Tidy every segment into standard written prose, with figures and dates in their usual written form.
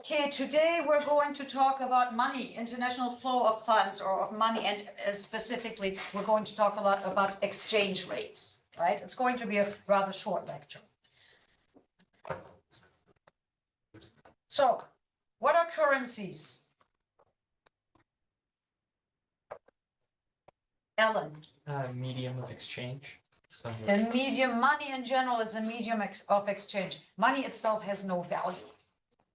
Okay, today we're going to talk about money, international flow of funds or of money, and specifically, we're going to talk a lot about exchange rates, right? It's going to be a rather short lecture. So, what are currencies? Ellen. Medium of exchange. So A medium, money in general is a medium of exchange. Money itself has no value,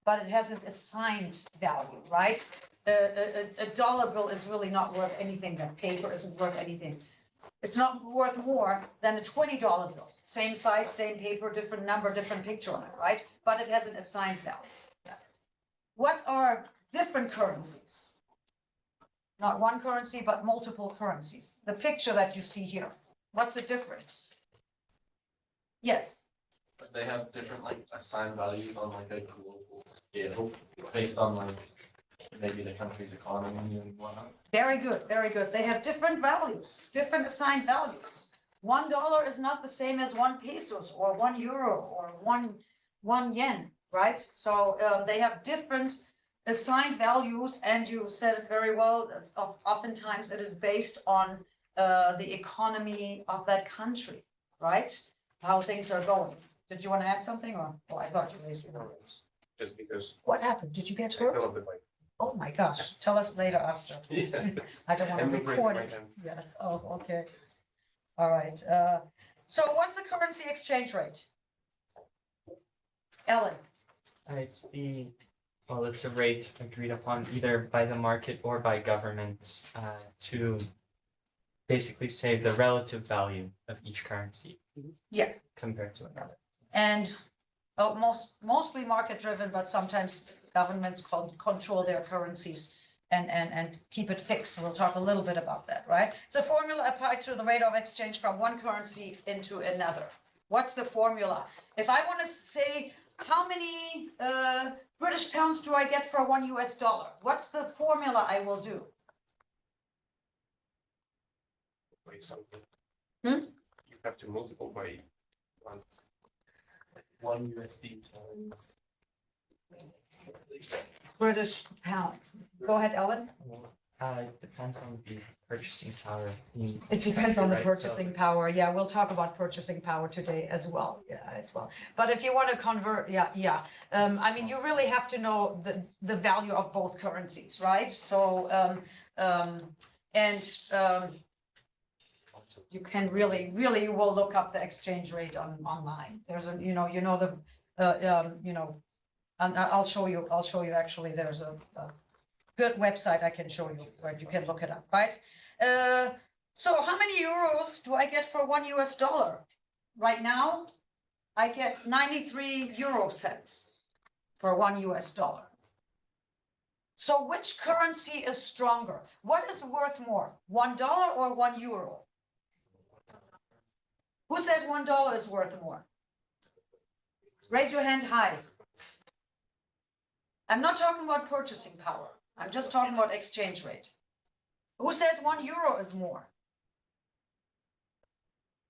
but it has an assigned value, right? A dollar bill is really not worth anything. That paper isn't worth anything. It's not worth more than a $20 bill. Same size, same paper, different number, different picture on it, right? But it has an assigned value. What are different currencies? Not one currency, but multiple currencies. The picture that you see here. What's the difference? Yes. But they have different like assigned values on like a global scale based on like maybe the country's economy and whatnot. Very good, very good. They have different values, different assigned values. $1 is not the same as 1 pesos or 1 euro or one yen, right? So they have different assigned values, and you said it very well. Oftentimes it is based on the economy of that country, right? How things are going. Did you want to add something, or? Oh, I thought you raised your hands. Just because What happened? Did you get I feel hurt? a bit like. Oh my gosh, tell us later after. Yeah. I don't want to I'm raising record my it. hand. Yes, oh, okay. All right, so what's the currency exchange rate? Ellen, it's it's a rate agreed upon either by the market or by governments to basically say the relative value of each currency. Yeah. Compared to another. and mostly market driven, but sometimes governments control their currencies and keep it fixed. We'll talk a little bit about that, right? It's a formula applied to the rate of exchange from one currency into another. What's the formula? If I want to say how many British pounds do I get for $1 US? What's the formula I will do? By something. Hmm? You have to multiply by one. 1 USD times. British pounds. Go ahead, Ellen. It depends on the purchasing power. It depends on the Right, purchasing power. Yeah, we'll talk about purchasing power today as well. Yeah, as well. But if you want to convert, yeah. I mean, you really have to know the value of both currencies, right? So, you can really you will look up the exchange rate online. There's a, and I'll show you actually, there's a good website I can show you where you can look it up, right? So how many euros do I get for $1 US? Right now, I get 93 euro cents for $1 US. So which currency is stronger? What is worth more, $1 or €1? Who says $1 is worth more? Raise your hand high. I'm not talking about purchasing power. I'm just talking about exchange rate. Who says €1 is more?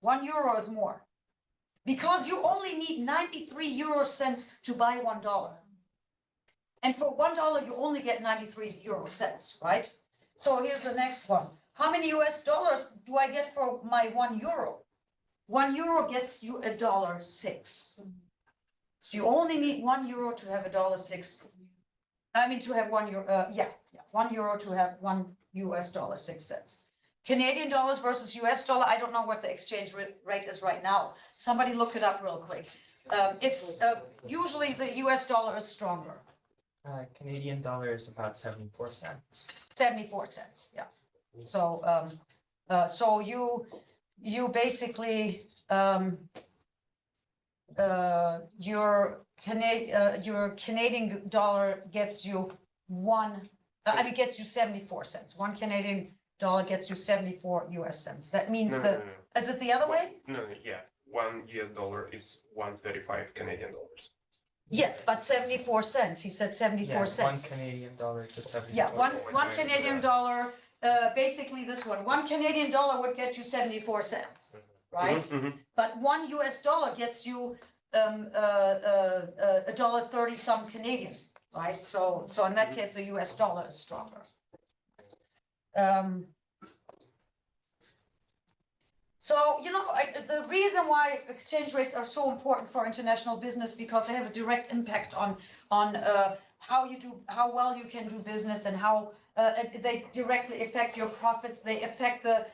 €1 is more. Because you only need 93 euro cents to buy $1. And for $1, you only get 93 euro cents, right? So here's the next one. How many US dollars do I get for my €1? €1 gets you $1.06. So you only need €1 to have $1.06. I mean, to have €1, €1 to have $1 US 6 cents. Canadian dollars versus US dollar. I don't know what the exchange rate is right now. Somebody look it up real quick. It's usually the US dollar is stronger. Canadian dollar is about 74 cents. 74 cents, yeah. So you basically your Canadian dollar gets you gets you 74 cents. 1 Canadian dollar gets you 74 US cents. That means No. is it the other way? No, yeah. $1 US is 135 Canadian dollars. Yes, but 74 cents. He said 74 cents. 1 Canadian dollar to 74. Yeah, one Canadian dollar, basically this one. 1 Canadian dollar would get you 74 cents, right? Mhm. But $1 US gets you $1.30 some Canadian. right? So in that case, the US dollar is stronger. Um, So, the reason why exchange rates are so important for international business, because they have a direct impact on how well you can do business and how they directly affect your profits. They affect the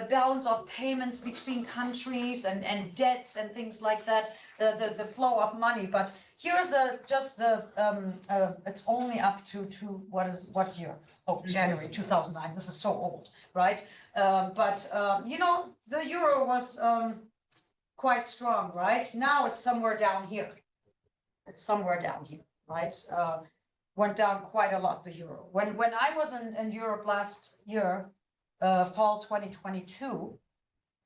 balance of payments between countries and debts and things like that, the flow of money. But here's it's only up to what year? Oh, January 2009. This is so old, right? The euro was quite strong, right? Now it's somewhere down here. It's somewhere down here, right? Went down quite a lot, the euro. When I was in Europe last year, fall 2022,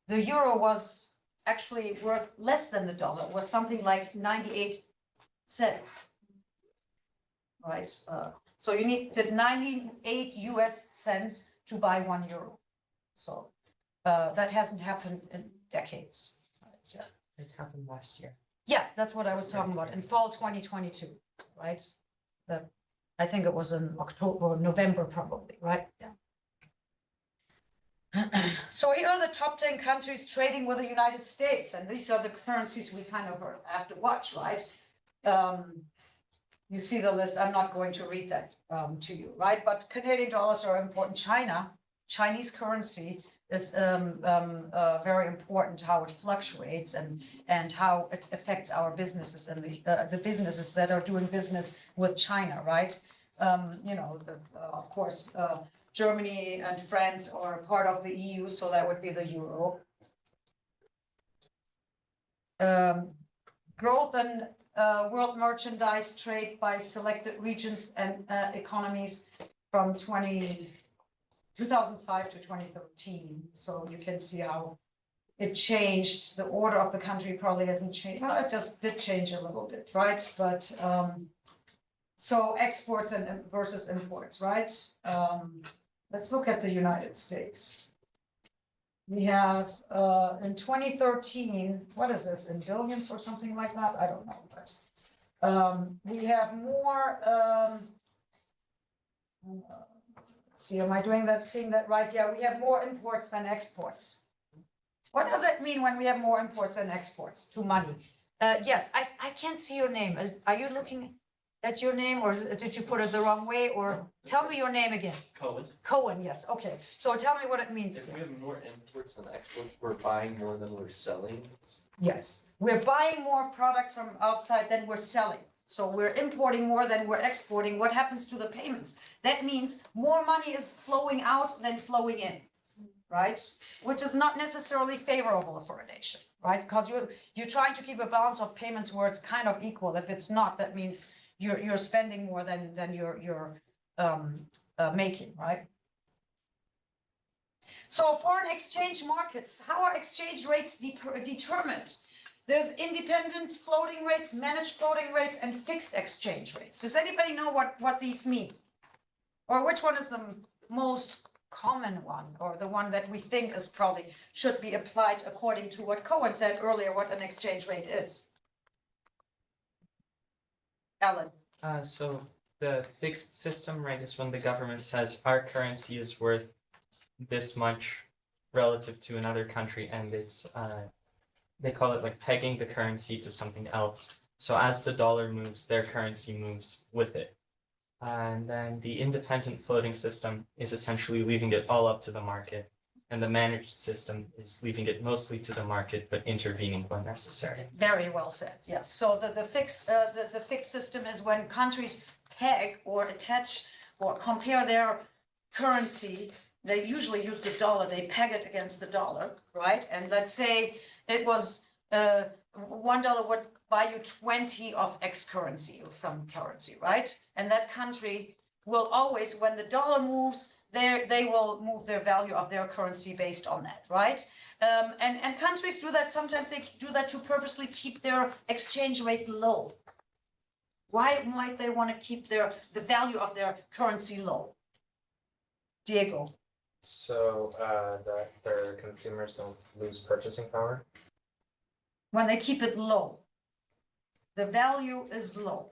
the euro was actually worth less than the dollar. It was something like 98 cents, right? So you needed 98 US cents to buy 1 euro. So that hasn't happened in decades. Right? It happened last year. Yeah, that's what I was talking about in fall 2022, right? I think it was in October or November probably, right? Yeah. So here are the top 10 countries trading with the United States, and these are the currencies we kind of have to watch, right? You see the list. I'm not going to read that to you, right? But Canadian dollars are important. Chinese currency is very important, how it fluctuates and how it affects our businesses and the businesses that are doing business with China, right? Of course, Germany and France are part of the EU, so that would be the euro. Growth in world merchandise trade by selected regions and economies from 2005 to 2013. So you can see how it changed. The order of the country probably hasn't changed. Well, it just did change a little bit, right? But so exports and versus imports, right? Let's look at the United States. We have in 2013, what is this, in billions or something like that? I don't know, but we have more. See, am I seeing that right? Yeah, we have more imports than exports. What does that mean when we have more imports than exports to money? Yes, I can't see your name. Are you looking at your name, or did you put it the wrong way? Or tell me your name again. Cohen. Cohen, yes, okay. So tell me what it means. If we have more imports than exports, we're buying more than we're selling. Yes, we're buying more products from outside than we're selling. So we're importing more than we're exporting. What happens to the payments? That means more money is flowing out than flowing in, right? Which is not necessarily favorable for a nation, right? Because you're trying to keep a balance of payments where it's kind of equal. If it's not, that means you're spending more than you're making, right? So foreign exchange markets, how are exchange rates determined? There's independent floating rates, managed floating rates, and fixed exchange rates. Does anybody know what these mean? Or which one is the most common one, or the one that we think is probably should be applied according to what Cohen said earlier, what an exchange rate is? Alan. So the fixed system, right, is when the government says our currency is worth this much relative to another country, and it's they call it like pegging the currency to something else. So as the dollar moves, their currency moves with it. And then the independent floating system is essentially leaving it all up to the market. And the managed system is leaving it mostly to the market, but intervening when necessary. Very well said, yes. So the fixed system is when countries peg or attach or compare their currency. They usually use the dollar, they peg it against the dollar, right? And let's say it was $1 would buy you 20 of X currency or some currency, right? And that country will always, when the dollar moves, they will move their value of their currency based on that, right? And countries do that. Sometimes they do that to purposely keep their exchange rate low. Why might they want to keep the value of their currency low? Diego. So that their consumers don't lose purchasing power? When they keep it low. The value is low.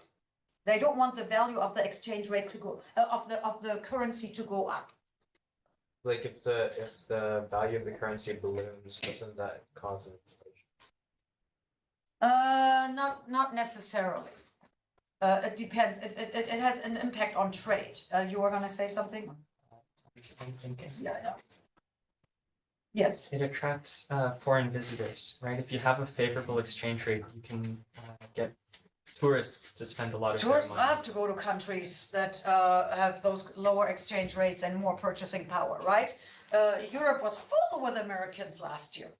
They don't want the value of the exchange rate to go, of the currency to go up. Like if the value of the currency balloons, doesn't that cause inflation? Not necessarily. It depends. It has an impact on trade. You were gonna say something? I'm thinking. Yeah. Yes. It attracts foreign visitors, right? If you have a favorable exchange rate, you can get tourists to spend a lot of their Tourists money. love to go to countries that have those lower exchange rates and more purchasing power, right? Europe was full with Americans last year.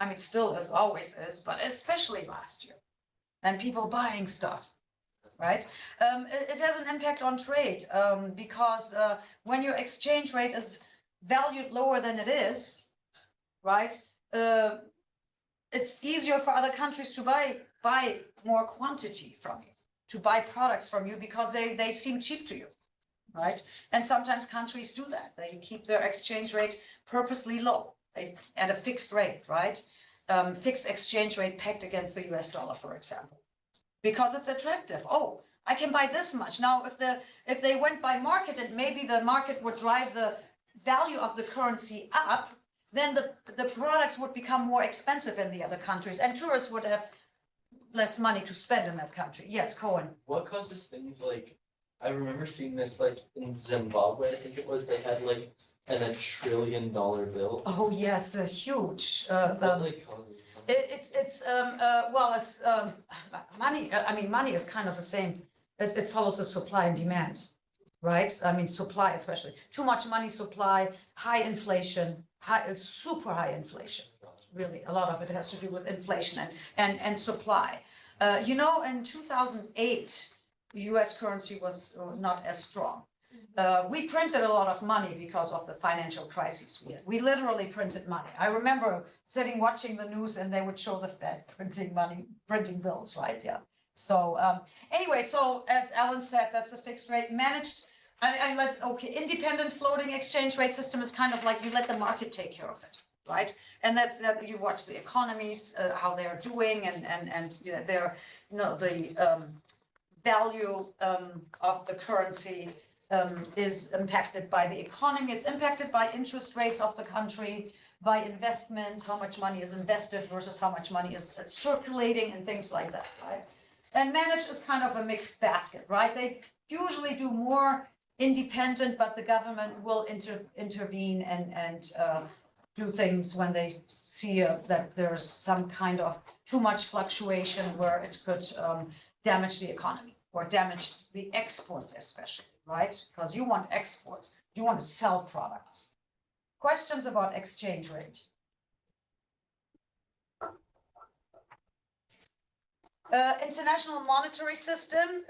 I mean, still as always is, but especially last year. And people buying stuff, right? It has an impact on trade because when your exchange rate is valued lower than it is, right? It's easier for other countries to buy more quantity from you, to buy products from you because they seem cheap to you, right? And sometimes countries do that. They keep their exchange rate purposely low at a fixed rate, right? Fixed exchange rate pegged against the US dollar, for example, because it's attractive. Oh, I can buy this much. Now, if they went by market and maybe the market would drive the value of the currency up, then the products would become more expensive in the other countries and tourists would have less money to spend in that country. Yes, Cohen. What causes things like, I remember seeing this like in Zimbabwe, I think it was, they had like $1 trillion bill. Oh, yes, a huge, What like causes it's money. I mean, money is kind of the same. It follows the supply and demand, right? I mean, supply especially. Too much money supply, high inflation, super high inflation. Really, a lot of it has to do with inflation and supply. In 2008, US currency was not as strong. We printed a lot of money because of the financial crisis. We literally printed money. I remember sitting watching the news and they would show the Fed printing money, printing bills, right? Yeah. So anyway, so as Alan said, that's a fixed rate managed. Independent floating exchange rate system is kind of like you let the market take care of it, right? And that's you watch the economies, how they're doing, and their the value of the currency is impacted by the economy. It's impacted by interest rates of the country, by investments, how much money is invested versus how much money is circulating and things like that, right? And managed is kind of a mixed basket, right? They usually do more independent, but the government will intervene and do things when they see that there's some kind of too much fluctuation where it could damage the economy or damage the exports especially, right? Because you want exports, you want to sell products. Questions about exchange rate? International monetary system,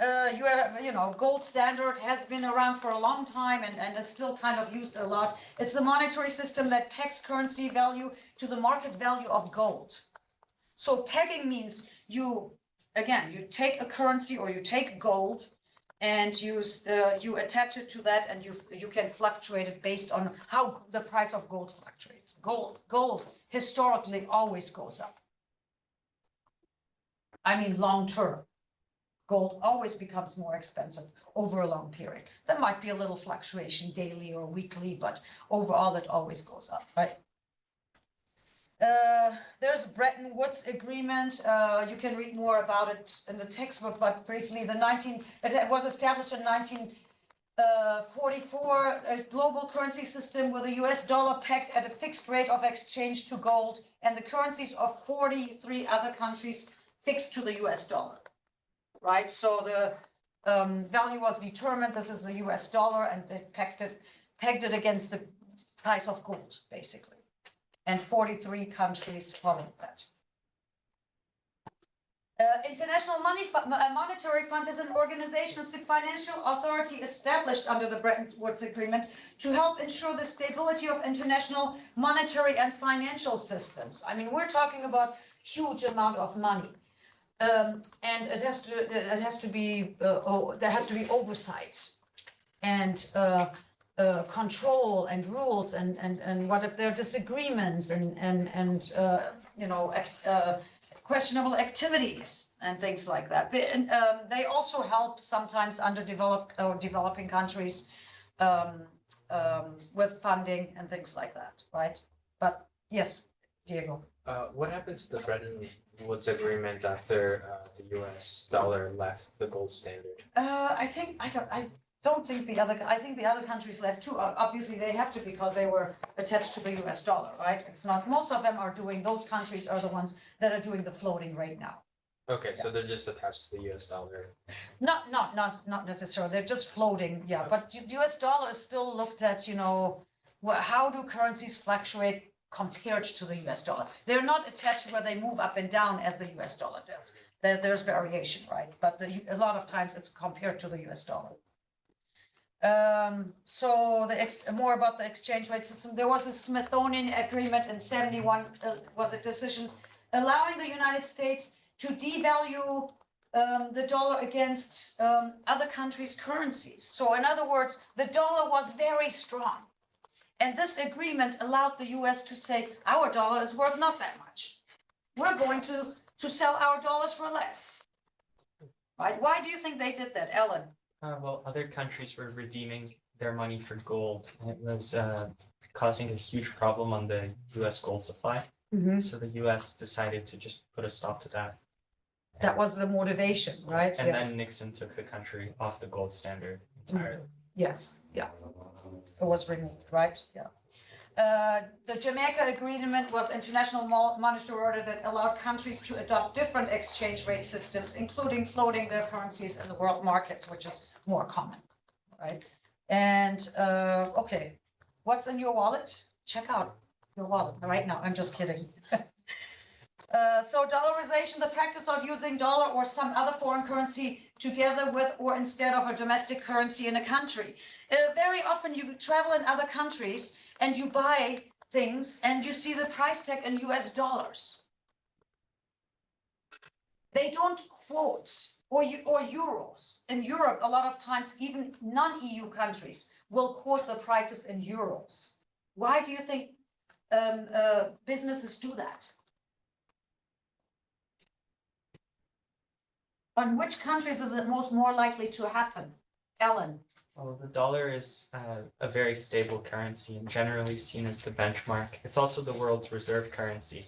gold standard has been around for a long time and is still kind of used a lot. It's a monetary system that pegs currency value to the market value of gold. So pegging means you take a currency or you take gold and you attach it to that and you can fluctuate it based on how the price of gold fluctuates. Gold historically always goes up. I mean, long term, gold always becomes more expensive over a long period. There might be a little fluctuation daily or weekly, but overall it always goes up, right? There's Bretton Woods Agreement. You can read more about it in the textbook, but briefly, it was established in 1944, a global currency system with the US dollar pegged at a fixed rate of exchange to gold and the currencies of 43 other countries fixed to the US dollar, right? So the value was determined, this is the US dollar, and it pegged it against the price of gold, basically. And 43 countries followed that. International Monetary Fund is an organization, it's a financial authority established under the Bretton Woods Agreement to help ensure the stability of international monetary and financial systems. I mean, we're talking about huge amount of money. And there has to be oversight and control and rules and what if there are disagreements and questionable activities and things like that. They also help sometimes underdeveloped or developing countries with funding and things like that, right? But yes, Diego. What happened to the Bretton Woods Agreement after the US dollar left the gold standard? I don't think I think the other countries left too. Obviously, they have to because they were attached to the US dollar, right? It's not, most of them are doing, those countries are the ones that are doing the floating rate now. Okay, so they're just attached to the US dollar. Not necessarily, they're just floating, yeah, but US dollar is still looked at, how do currencies fluctuate compared to the US dollar? They're not attached where they move up and down as the US dollar does. There's variation, right? But a lot of times it's compared to the US dollar. So more about the exchange rate system. There was a Smithsonian Agreement in 71, was a decision allowing the United States to devalue the dollar against other countries' currencies. So in other words, the dollar was very strong. And this agreement allowed the US to say, our dollar is worth not that much. We're going to sell our dollars for less. Right? Why do you think they did that, Ellen? Well, other countries were redeeming their money for gold, and it was causing a huge problem on the US gold supply. So the US decided to just put a stop to that. That was the motivation, right? And then Nixon took the country off the gold standard entirely. Yes, yeah. It was removed, right? Yeah. The Jamaica Agreement was international monetary order that allowed countries to adopt different exchange rate systems, including floating their currencies in the world markets, which is more common, right? And okay, what's in your wallet? Check out your wallet right now. I'm just kidding. So dollarization, the practice of using dollar or some other foreign currency together with or instead of a domestic currency in a country. Very often you travel in other countries and you buy things and you see the price tag in US dollars. They don't quote, or euros. In Europe, a lot of times, even non-EU countries will quote the prices in euros. Why do you think businesses do that? On which countries is it more likely to happen? Ellen? Well, the dollar is a very stable currency and generally seen as the benchmark. It's also the world's reserve currency.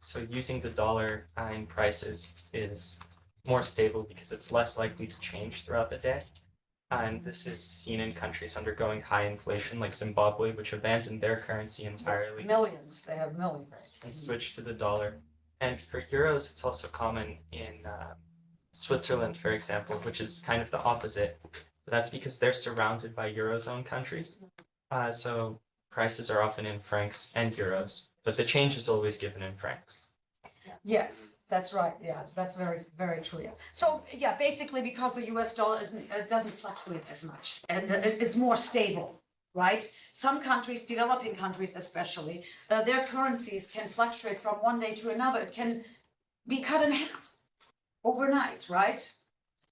So using the dollar in prices is more stable because it's less likely to change throughout the day. And this is seen in countries undergoing high inflation like Zimbabwe, which abandoned their currency entirely. Millions, they have millions. And switched to the dollar. And for euros, it's also common in Switzerland, for example, which is kind of the opposite. But that's because they're surrounded by Eurozone countries. So prices are often in francs and euros, but the change is always given in francs. Yes, that's right. Yeah, that's very, very true. Yeah. So yeah, basically because the US dollar doesn't fluctuate as much and it's more stable, right? Some countries, developing countries especially, their currencies can fluctuate from one day to another. It can be cut in half overnight, right?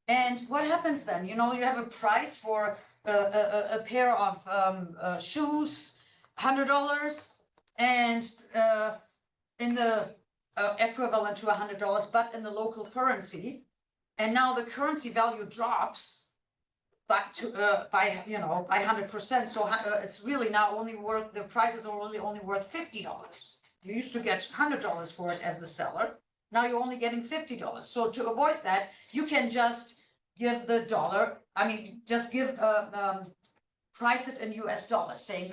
And what happens then? You have a price for a pair of shoes, $100, and in the equivalent to $100, but in the local currency. And now the currency value drops back to by 100%. So it's really now only worth, the prices are really only worth $50. You used to get $100 for it as the seller. Now you're only getting $50. So to avoid that, you can just give the dollar, just give price it in US dollars, saying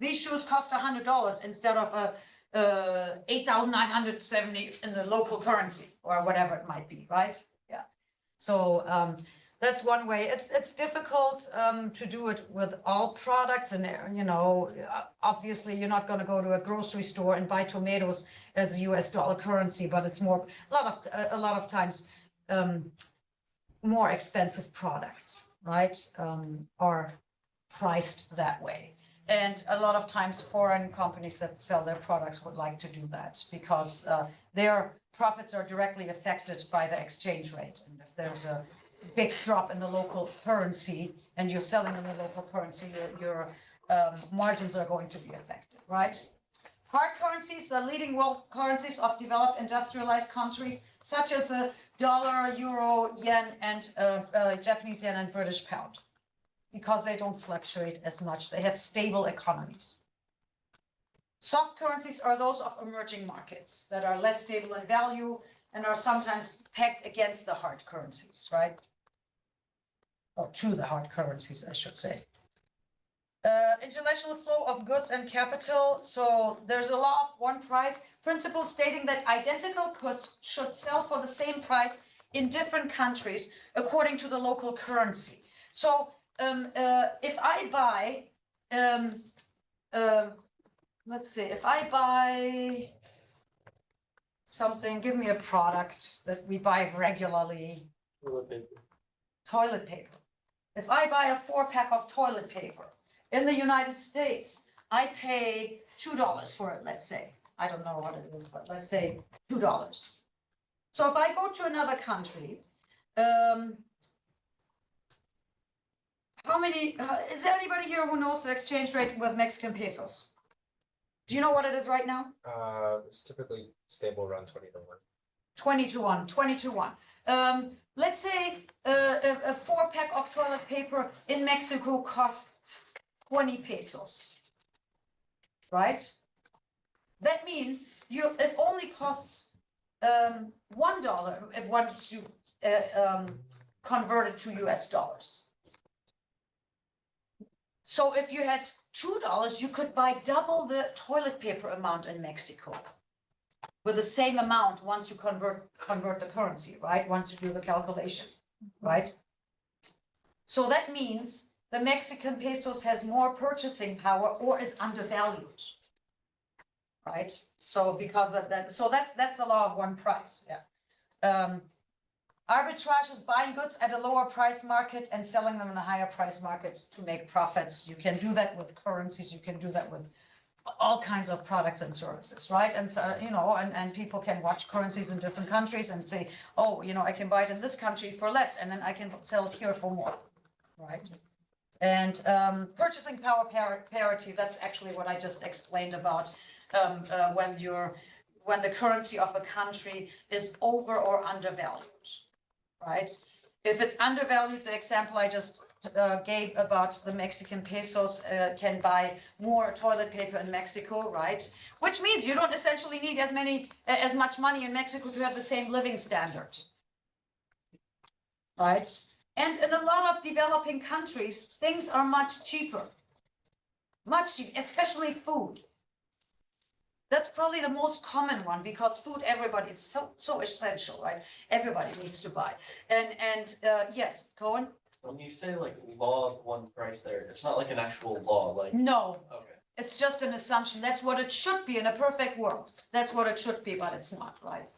these shoes cost $100 instead of 8,970 in the local currency or whatever it might be, right? Yeah. So that's one way. It's difficult to do it with all products, and obviously you're not going to go to a grocery store and buy tomatoes as a US dollar currency, but it's more a lot of times more expensive products, right? Are priced that way. And a lot of times foreign companies that sell their products would like to do that because their profits are directly affected by the exchange rate. And if there's a big drop in the local currency and you're selling in the local currency, your margins are going to be affected, right? Hard currencies, the leading world currencies of developed industrialized countries, such as the dollar, euro, yen, and Japanese yen and British pound, because they don't fluctuate as much. They have stable economies. Soft currencies are those of emerging markets that are less stable in value and are sometimes pegged against the hard currencies, right? Or to the hard currencies, I should say. International flow of goods and capital. So there's a law of one price principle stating that identical goods should sell for the same price in different countries according to the local currency. So if I buy, let's see, if I buy something, give me a product that we buy regularly, toilet paper. If I buy a 4-pack of toilet paper in the United States, I pay $2 for it, let's say. I don't know what it is, but let's say $2. So if I go to another country, how many, is there anybody here who knows the exchange rate with Mexican pesos? Do you know what it is right now? It's typically stable around 20 to 1. 20 to 1, 20 to 1. Let's say a 4-pack of toilet paper in Mexico costs 20 pesos, right? That means it only costs $1 if one to convert it to US dollars. So if you had $2, you could buy double the toilet paper amount in Mexico with the same amount once you convert the currency, right? Once you do the calculation, right? So that means the Mexican pesos has more purchasing power or is undervalued, right? So because of that, so that's the law of one price, yeah. Arbitrage is buying goods at a lower price market and selling them in a higher price market to make profits. You can do that with currencies, you can do that with all kinds of products and services, right? And so, you know, and people can watch currencies in different countries and say, oh, you know, I can buy it in this country for less and then I can sell it here for more, right? And purchasing power parity, that's actually what I just explained about when the currency of a country is over or undervalued, right? If it's undervalued, the example I just gave about the Mexican pesos can buy more toilet paper in Mexico, right? Which means you don't essentially need as much money in Mexico to have the same living standard, right? And in a lot of developing countries, things are much cheaper, especially food. That's probably the most common one because food, everybody is so essential, right? Everybody needs to buy. And yes, Cohen? When you say like law of one price there, it's not like an actual law, like, No, okay. it's just an assumption. That's what it should be in a perfect world. That's what it should be, but it's not, right?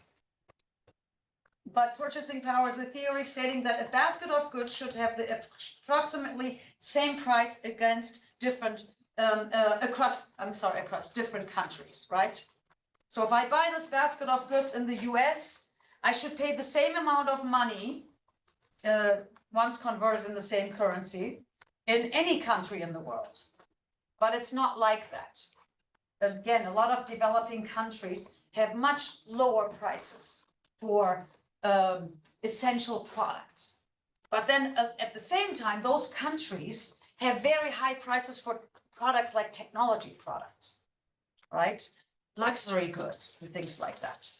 But purchasing power is a theory stating that a basket of goods should have the approximately same price against different across different countries, right? So if I buy this basket of goods in the US, I should pay the same amount of money once converted in the same currency in any country in the world. But it's not like that. Again, a lot of developing countries have much lower prices for essential products. But then at the same time, those countries have very high prices for products like technology products, right? Luxury goods and things like that.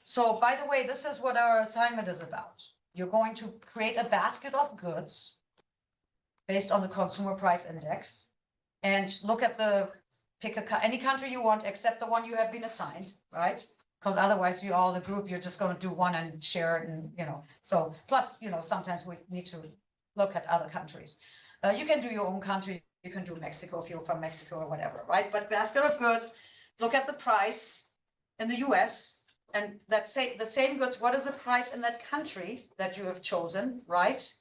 So by the way, this is what our assignment is about. You're going to create a basket of goods based on the consumer price index and look at pick any country you want except the one you have been assigned, right? Because otherwise you all the group, you're just going to do one and share it and, you know, so plus, you know, sometimes we need to look at other countries. You can do your own country, you can do Mexico if you're from Mexico or whatever, right? But basket of goods, look at the price in the US and let's say the same goods, what is the price in that country that you have chosen, right?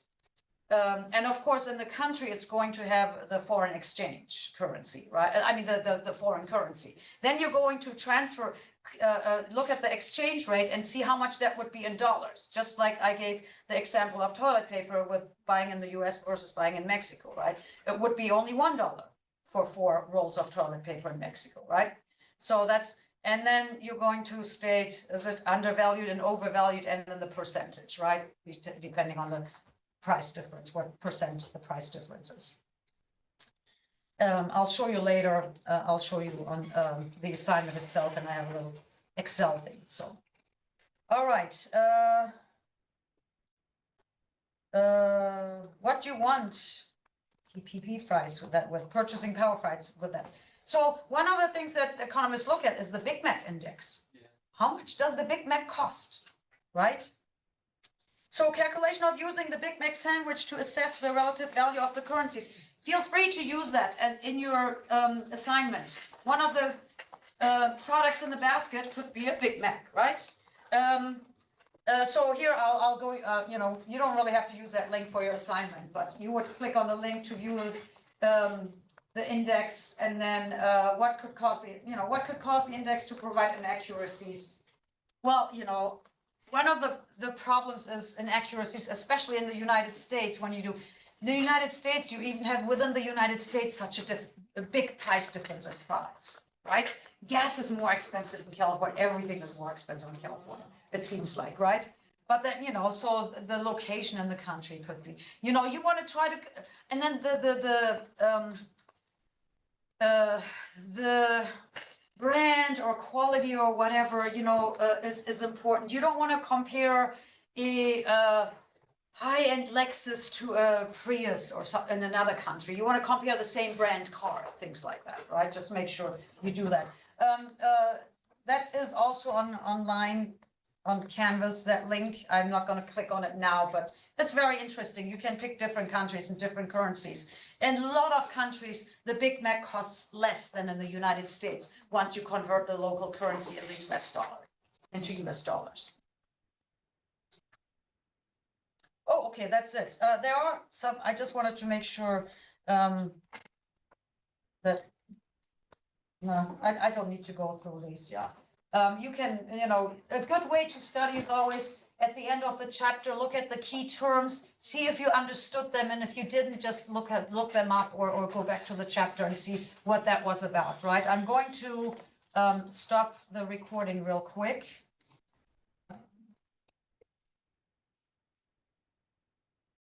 And of course, in the country, it's going to have the foreign exchange currency, right? I mean, the foreign currency. Then you're going to transfer, look at the exchange rate and see how much that would be in dollars. Just like I gave the example of toilet paper with buying in the US versus buying in Mexico, right? It would be only $1 for 4 rolls of toilet paper in Mexico, right? So that's, and then you're going to state, is it undervalued and overvalued, and then the percentage, right? Depending on the price difference, what percent the price difference is. I'll show you later, I'll show you on, the assignment itself, and I have a little Excel thing, so. All right, what do you want? PPP price with that, with purchasing power price with that. So one of the things that economists look at is the Big Mac index. Yeah. How much does the Big Mac cost, right? So calculation of using the Big Mac sandwich to assess the relative value of the currencies. Feel free to use that and in your assignment. One of the products in the basket could be a Big Mac, right? So here I'll go, you know, you don't really have to use that link for your assignment, but you would click on the link to view the index, and then what could cause the, you know, what could cause the index to provide inaccuracies? Well, you know, one of the problems is inaccuracies, especially in the United States. When you do the United States, you even have within the United States such a big price difference in products, right? Gas is more expensive in California. Everything is more expensive in California, it seems like, right? But then, you know, so the location in the country could be, you know, you want to try to, and then the brand or quality or whatever, you know, is important. You don't want to compare a high-end Lexus to a Prius or something in another country. You want to compare the same brand car, things like that, right? Just make sure you do that. That is also online on Canvas, that link. I'm not going to click on it now, but that's very interesting. You can pick different countries and different currencies. In a lot of countries, the Big Mac costs less than in the United States once you convert the local currency in the US dollar into US dollars. Oh, okay, that's it. There are some, I just wanted to make sure that, no, I don't need to go through these, yeah. You can, you know, a good way to study is always at the end of the chapter, look at the key terms, see if you understood them, and if you didn't, just look them up or go back to the chapter and see what that was about, right? I'm going to stop the recording real quick.